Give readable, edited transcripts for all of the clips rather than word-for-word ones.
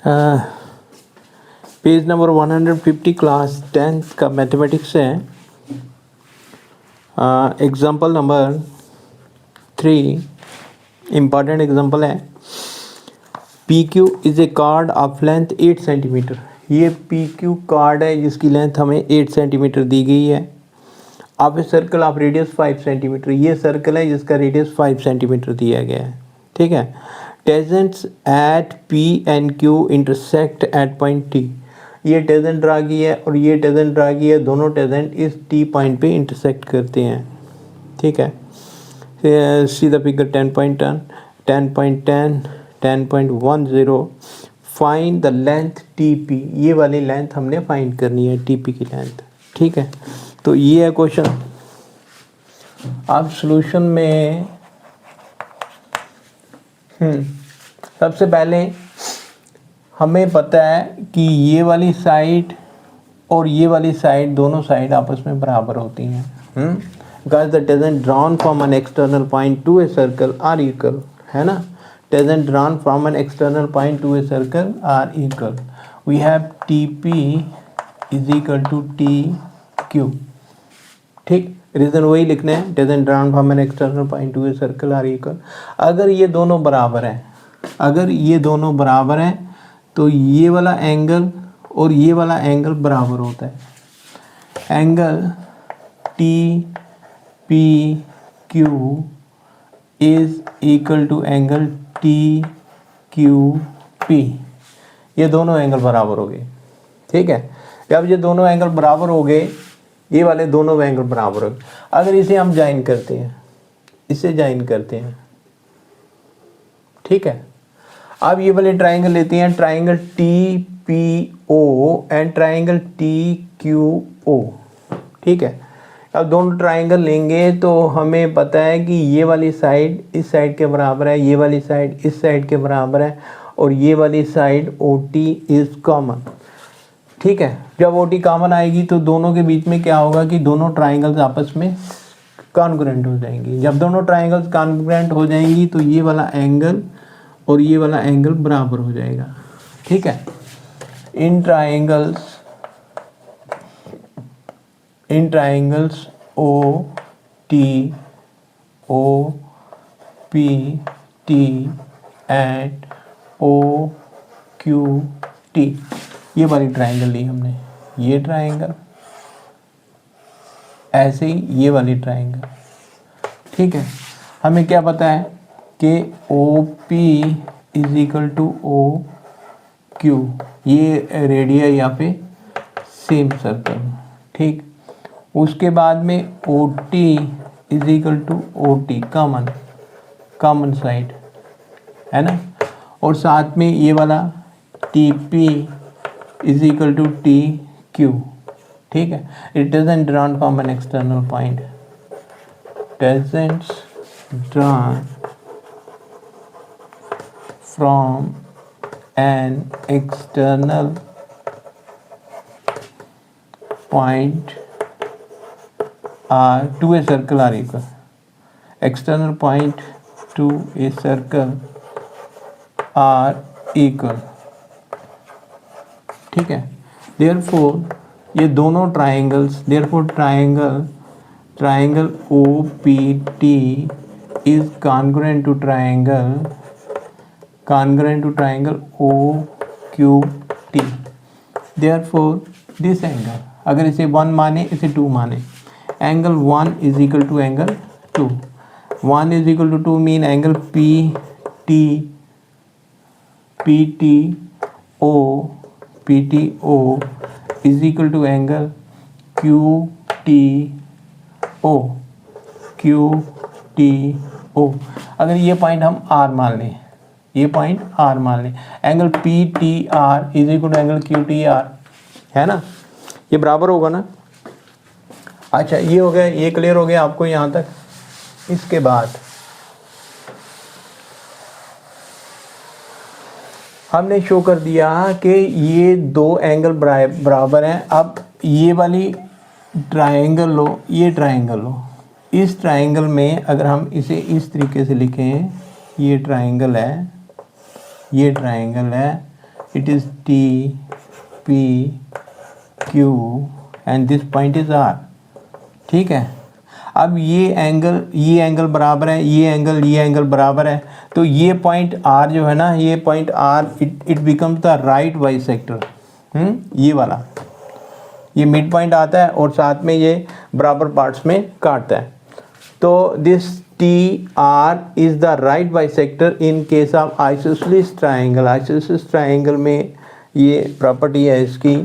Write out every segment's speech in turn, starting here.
Page number 150 class 10th का mathematics है। Example number 3 important example है। PQ is a card of length 8 centimetre. ये PQ card है जिसकी लेंथ हमें 8 सेंटीमीटर दी गई है। Of a circle of radius 5 centimetre. ये सर्कल है जिसका रेडियस 5 सेंटीमीटर दिया गया है। ठीक है। Tangents at P and Q intersect at point T। ये टेजेंट ड्रा की है और ये टेजेंट ड्रा की है, दोनों टेजेंट इस T पॉइंट पे इंटरसेक्ट करते हैं। ठीक है। See the figure 10.10 10.10 10.10 find the length TP। ये वाली लेंथ हमने फाइंड करनी है, TP की लेंथ। ठीक है, तो ये है क्वेश्चन। अब सॉल्यूशन में सबसे पहले हमें पता है कि ये वाली साइड और ये वाली साइड, दोनों साइड आपस में बराबर होती हैं। Because the tangent drawn from an external point to a circle are equal, है ना। Tangent drawn from an external point to a circle are equal. We have TP is equal to TQ। ठीक, reason वही लिखना है, tangent drawn from an external point to a circle are equal. अगर ये दोनों बराबर हैं, अगर ये दोनों बराबर हैं तो ये वाला एंगल और ये वाला एंगल बराबर होता है। Angle TPQ is equal to angle TQP। ये दोनों एंगल बराबर हो गए। ठीक है, जब ये दोनों एंगल बराबर हो गए, ये वाले दोनों एंगल बराबर हो गए। अगर इसे हम ज्वाइन करते हैं, इसे ज्वाइन करते हैं, ठीक है। अब ये वाले ट्राइंगल लेते हैं, triangle TPO and triangle TQO। ठीक है, अब दोनों ट्राइंगल लेंगे तो हमें पता है कि ये वाली साइड इस साइड के बराबर है, ये वाली साइड इस साइड के बराबर है, और ये वाली साइड OT इज कॉमन। ठीक है, जब OT कॉमन आएगी तो दोनों के बीच में क्या होगा कि दोनों ट्राइंगल्स आपस में कॉन्ग्रुएंट हो जाएंगी। जब दोनों ट्राइंगल्स कॉन्ग्रुएंट हो जाएंगी तो ये वाला एंगल और ये वाला एंगल बराबर हो जाएगा। ठीक है, इन triangles OT OPT and OQT, ये वाली ट्राइंगल ली हमने, ये ट्राइंगल, ऐसे ही ये वाली ट्राइंगल। ठीक है, हमें क्या पता है कि OP is equal to OQ, ये रेडिया यहाँ पे सेम सर्कल। ठीक, उसके बाद में OT is equal to OT common side, है ना। और साथ में ये वाला TP is equal to TQ। ठीक है, it doesn't drawn from an external point, doesn't drawn from an external point to a circle are equal. External point to a circle are equal. ठीक है, therefore ये दोनों triangles, therefore triangle OPT is congruent to triangle OQT। Therefore this angle, अगर इसे 1 माने, इसे 2 माने, angle 1 is equal to angle 2। 1 is equal to 2 mean angle PTO is equal to angle QTO। अगर ये पॉइंट हम R मान लें, ये पॉइंट R मान लें, angle PTR is equal to angle QTR, है ना। ये बराबर होगा ना। अच्छा, ये हो गया, ये क्लियर हो गया आपको यहाँ तक। इसके बाद हमने शो कर दिया कि ये दो एंगल बराबर हैं। अब ये वाली ट्राइंगल लो, ये ट्राइंगल लो, इस ट्राइंगल में अगर हम इसे इस तरीके से लिखें, ये ट्राइंगल है, ये ट्राइंगल है, it is T P Q and this point is R। ठीक है, अब ये एंगल बराबर है, ये एंगल बराबर है, तो ये पॉइंट R जो है ना, ये point R it becomes the right bisector. ये वाला, ये मिड पॉइंट आता है और साथ में ये बराबर पार्ट्स में काटता है। तो this TR is the right bisector in case of isosceles triangle. Isosceles triangle में ये प्रॉपर्टी है इसकी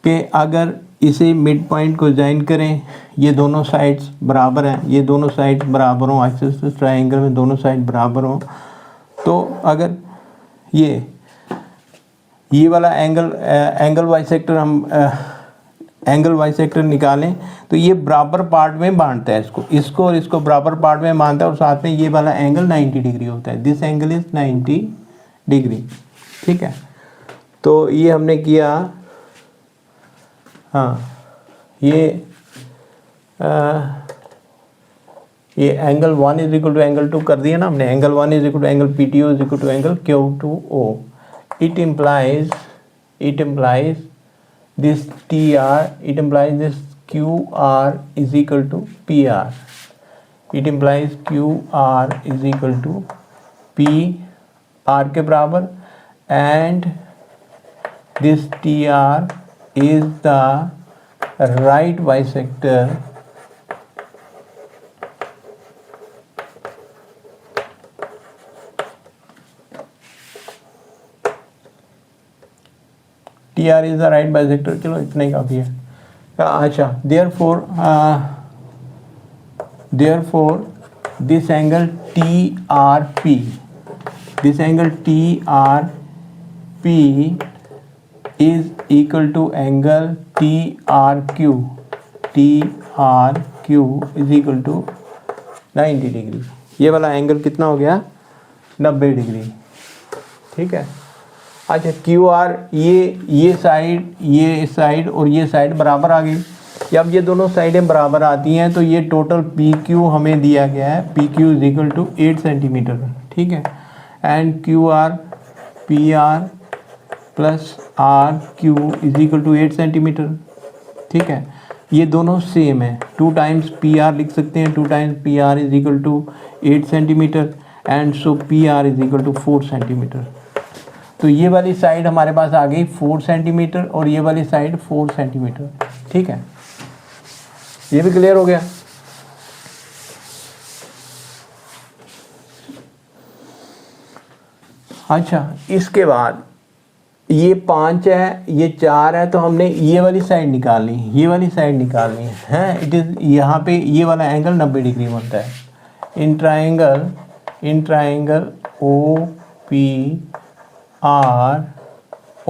कि अगर इसे मिड पॉइंट को ज्वाइन करें, ये दोनों साइड्स बराबर हैं, ये दोनों साइड्स बराबर हों, आइसोसेलेस ट्राइंगल में दोनों साइड बराबर हों, तो अगर ये वाला एंगल बाइसेक्टर हम एंगल बाइसेक्टर निकालें तो ये बराबर पार्ट में बांटता है, इसको और इसको बराबर पार्ट में बांधता है और साथ में ये वाला एंगल 90 डिग्री होता है। This angle is 90 degree. ठीक है, तो ये हमने किया। हाँ, ये angle 1 is equal to angle 2 कर दिया ना हमने। Angle 1 is equal to angle PTO is equal to angle Q2O। It implies this TR, it implies this QR is equal to PR. It implies QR is equal to PR के बराबर, and this TR is the right bisector TR is the right bisector। चलो इतना ही काफ़ी है। अच्छा, therefore this angle TRP is equal to angle TRQ is equal to 90 degree. ये वाला angle कितना हो गया? 90 डिग्री। ठीक है। अच्छा, QR ये साइड और ये साइड बराबर आ गई। जब ये दोनों साइडें बराबर आती हैं तो ये टोटल PQ हमें दिया गया है, PQ is equal to 8 centimetre. ठीक है, and QR PR plus RQ is equal to 8 centimetre. ठीक है, ये दोनों सेम है, 2 टाइम्स PR लिख सकते हैं, 2 times PR is equal to 8 centimetre and so PR is equal to 4 centimetre. तो ये वाली साइड हमारे पास आ गई 4 सेंटीमीटर और ये वाली साइड 4 सेंटीमीटर। ठीक है, ये भी क्लियर हो गया। अच्छा, इसके बाद ये 5 है, ये 4 है, तो हमने ये वाली साइड निकालनी है। इट इज यहाँ पे ये वाला एंगल 90 डिग्री बनता है। In triangle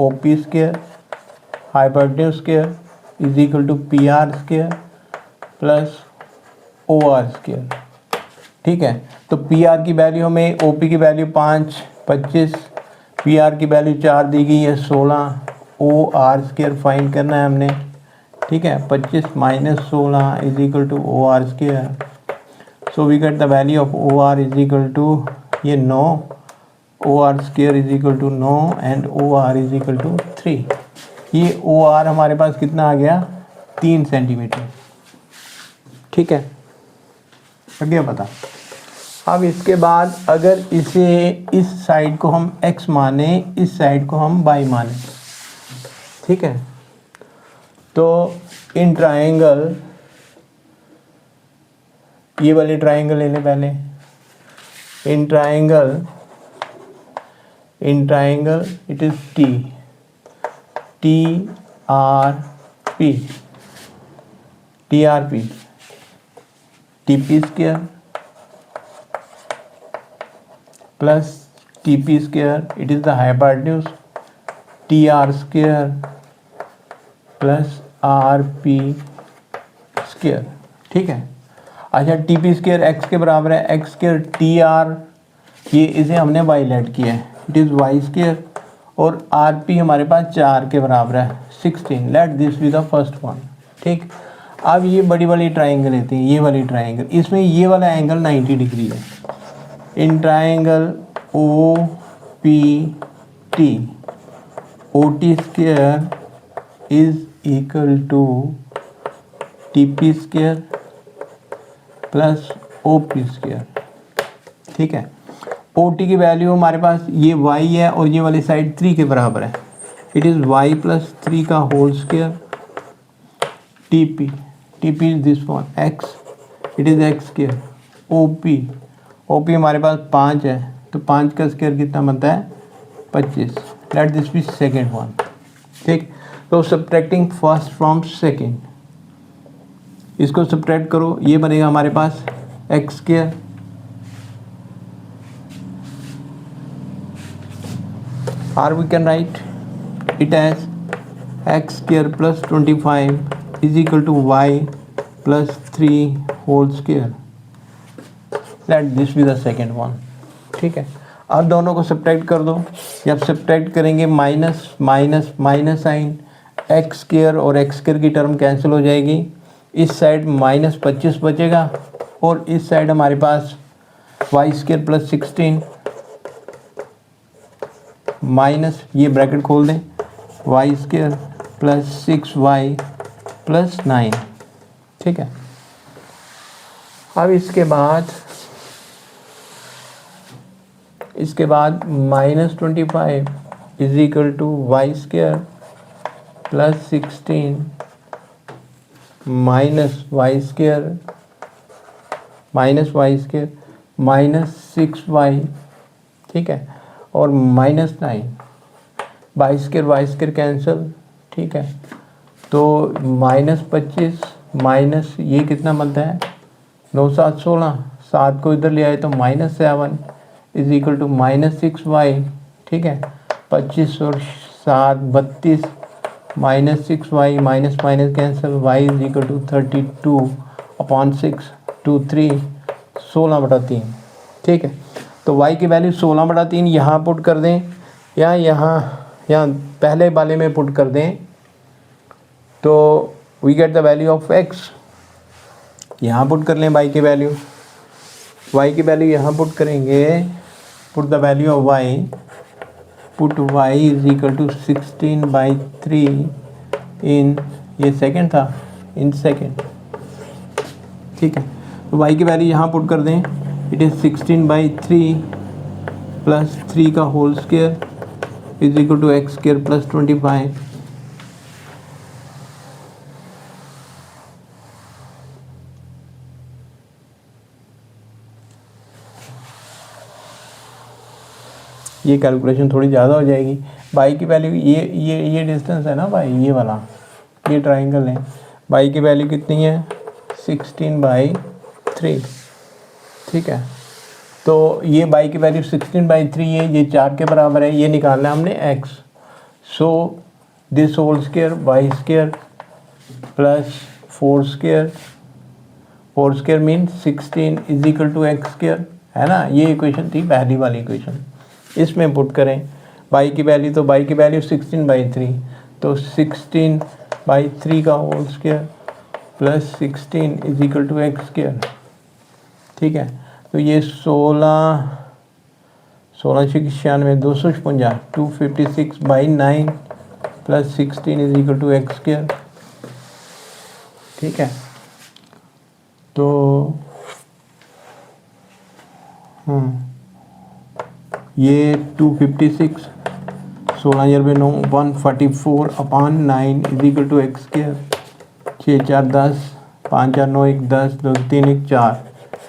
OP square hypotenuse square is equal to PR square plus OR square. ठीक है, तो PR की वैल्यू हमें, OP की वैल्यू 5 25, PR की वैल्यू 4 दी गई है 16, OR स्क्वायर फाइंड करना है हमने। ठीक है, 25 minus 16 is equal to OR square. So we get the value of OR is equal to ये 9, OR square is equal to 9 and OR is equal to 3। ये OR हमारे पास कितना आ गया? 3 सेंटीमीटर। ठीक है, आगे बता। अब इसके बाद अगर इस साइड को हम x माने, इस साइड को हम y माने, ठीक है, तो इन ट्राइंगल, ये वाले ट्राइंगल ले लें पहले। In triangle it is TRP TP square plus TP square, it is the hypotenuse, TR square plus RP square. ठीक है, अच्छा, TP स्क्वायर x के बराबर है, x स्क्वायर TR, ये इसे हमने y लेट किया है, इट इज़ y स्क्वायर, और RP हमारे पास 4 के बराबर है 16। Late this be the first one. ठीक, अब ये बड़ी वाली ट्राइंगल लेते हैं, ये वाली ट्राइंगल, इसमें ये वाला एंगल 90 डिग्री है। In triangle OPT O T square is equal to T P square plus O P square. ठीक है, ओ टी की वैल्यू हमारे पास ये y है और ये वाली साइड 3 के बराबर है। इट इज़ y प्लस 3 का whole square T P is this one x, it is x square. O P हमारे पास 5 है, तो 5 का स्क्वायर कितना बनता है 25। Let this be second one. ठीक, तो सब्ट्रैक्टिंग फर्स्ट फ्रॉम सेकेंड, इसको सब्ट्रैक्ट करो, ये बनेगा हमारे पास एक्स स्क्वायर और we can write it as x square plus 25 is equal to y plus 3 whole square. Let this be the second one. ठीक है, अब दोनों को सब्ट्रैक्ट कर दो। जब सब्ट्रैक्ट करेंगे minus minus minus sign, x square और एक्स स्क्वायर की टर्म कैंसिल हो जाएगी। इस साइड माइनस 25 बचेगा और इस साइड हमारे पास वाई स्क्वायर प्लस 16 माइनस, ये ब्रैकेट खोल दें, Y square plus 6y plus 9। ठीक है, अब इसके बाद minus 25 is equal to y square plus 16 minus y square minus 6y। ठीक है, और माइनस 9, वाई स्क्वायर कैंसिल। ठीक है, तो माइनस 25 माइनस ये कितना बनता है 9 7 16, 7 को इधर ले आए तो minus 7 is equal to minus 6y। ठीक है, 25 और 7 32 minus 6y minus minus cancel, y is equal to 32/6 2 3 16/3। ठीक है, तो y की वैल्यू 16/3 यहाँ पुट कर दें या यहाँ पहले वाले में पुट कर दें, तो we get the value of x। यहाँ पुट कर लें y की वैल्यू यहाँ पुट करेंगे, put the value of y, put y is equal to 16/3 in, ये सेकेंड था, इन सेकेंड। ठीक है, तो y की वैल्यू यहाँ पुट कर दें, इट इज़ 16/3 प्लस 3 का whole square is equal to x square plus 25। ये कैलकुलेशन थोड़ी ज़्यादा हो जाएगी। बाई की वैल्यू ये डिस्टेंस है ना भाई, ये वाला, ये ट्राइंगल है, बाई की वैल्यू कितनी है 16/3। ठीक है, तो ये बाई की वैल्यू 16/3 है, ये 4 के बराबर है, ये निकालना है हमने x। So this whole square y square plus 4 square mean 16 is equal to x square, है ना। ये इक्वेशन थी पहली वाली इक्वेशन, इसमें पुट करें बाई की वैल्यू, तो बाई की वैल्यू 16/3, तो 16/3 का whole square plus 16 is equal to x square. ठीक है, तो ये 16 96 256 256/9 plus 16 is equal to x square. ठीक है, तो ये 256 16/9 144/9 is equal to x square. 6 4 10 5 4 9 1 10 2 3 1 4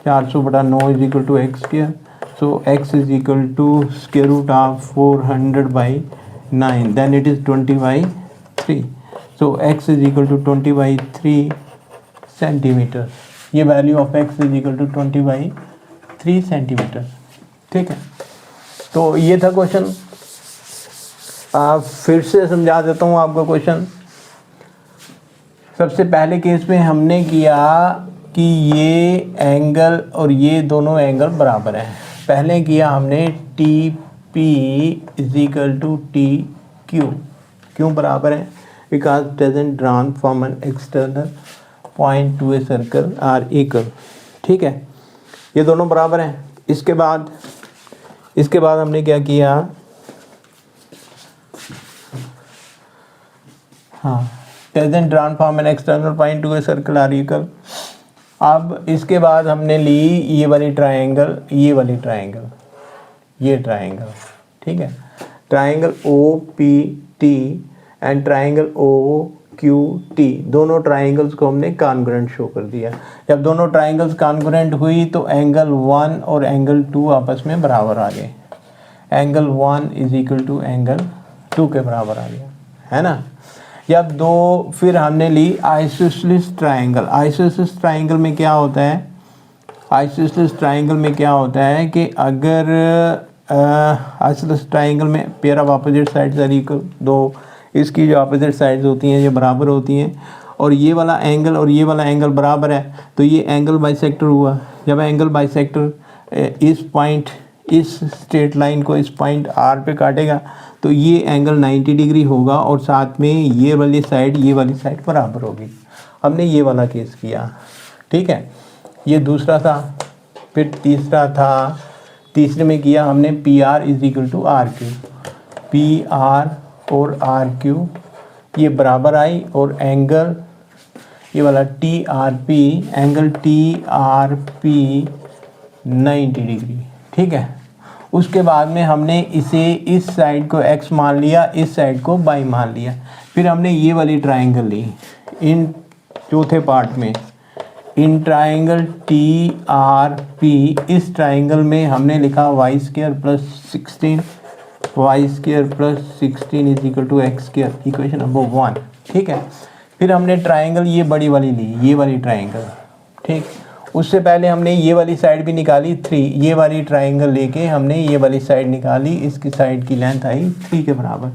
400/9 is equal to x square. So x is equal to square root of 400/9, then it is 20/3। So x is equal to 20/3 centimetre. ये value of x is equal to 20/3 centimetre. ठीक है, तो ये था question. फिर से समझा देता हूँ आपको क्वेश्चन। सबसे पहले केस में हमने किया कि ये एंगल और ये दोनों एंगल बराबर हैं। पहले किया हमने T P is equal to T Q. क्यों बराबर है? Because tangent drawn from an external point to a circle are equal. ठीक है, ये दोनों बराबर हैं। इसके बाद हमने क्या किया, हाँ, tangent drawn from an external point to a circle are equal. अब इसके बाद हमने ली ये वाली ट्रायंगल, ये वाली ट्रायंगल, ये ट्रायंगल, ठीक है, triangle O P T and triangle O Q T, दोनों ट्रायंगल्स को हमने कॉन्ग्रुएंट शो कर दिया। जब दोनों ट्रायंगल्स कॉन्ग्रुएंट हुई तो एंगल 1 और एंगल 2 आपस में बराबर आ गए। Angle 1 is equal to angle 2 के बराबर आ गया, है ना। जब दो, फिर हमने ली आइसोसेलेस ट्रायंगल। आइसोसेलेस ट्रायंगल में क्या होता है, आइसोसेलेस ट्रायंगल में क्या होता है कि अगर आइसोसेलेस ट्रायंगल में pair of opposite sides are equal, दो इसकी जो अपोजिट साइड्स होती हैं ये बराबर होती हैं, और ये वाला एंगल और ये वाला एंगल बराबर है, तो ये एंगल बाइसेक्टर हुआ। जब एंगल बाइसेक्टर इस पॉइंट, इस स्ट्रेट लाइन को इस पॉइंट आर पे काटेगा तो ये एंगल 90 डिग्री होगा, और साथ में ये वाली साइड बराबर होगी। हमने ये वाला केस किया, ठीक है, ये दूसरा था। फिर तीसरा था, तीसरे में किया हमने P R is equal to R Q, P R और आर क्यू ये बराबर आई, और एंगल ये वाला T R P, angle T R P 90 degree, ठीक है। उसके बाद में हमने इसे इस साइड को x मान लिया, इस साइड को y मान लिया। फिर हमने ये वाली ट्रायंगल ली इन चौथे पार्ट में, in triangle T R P, इस ट्रायंगल में हमने लिखा y² + 16, y² + 16 is equal to x², equation number 1, ठीक है। फिर हमने ट्रायंगल ये बड़ी वाली ली, ये वाली ट्रायंगल, ठीक। उससे पहले हमने ये वाली साइड भी निकाली 3, ये वाली ट्रायंगल लेके हमने ये वाली साइड निकाली, इसकी साइड की लेंथ आई 3 के बराबर,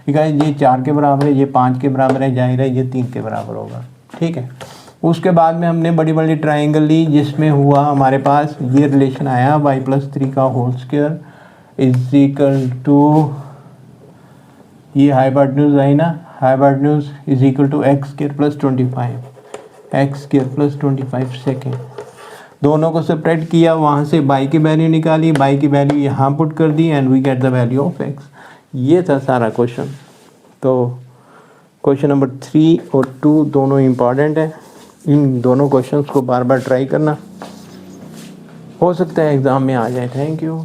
बिकॉज ये 4 के बराबर है, ये 5 के बराबर है, जाहिर है ये 3 के बराबर होगा, ठीक है। उसके बाद में हमने बड़ी बड़ी ट्रायंगल ली जिसमें हुआ हमारे पास ये रिलेशन आया y + 3 का whole square is equal to, ये हाइपोटेन्यूज आई ना, hypotenuse is equal to x² + 25, x² + 25 second. दोनों को सेपरेट किया, वहाँ से y की वैल्यू निकाली, y की वैल्यू यहाँ पुट कर दी and we get the value of x। ये था सारा क्वेश्चन। तो क्वेश्चन नंबर 3 और 2 दोनों इम्पॉर्टेंट है, इन दोनों क्वेश्चंस को बार बार ट्राई करना, हो सकता है एग्ज़ाम में आ जाए। Thank you.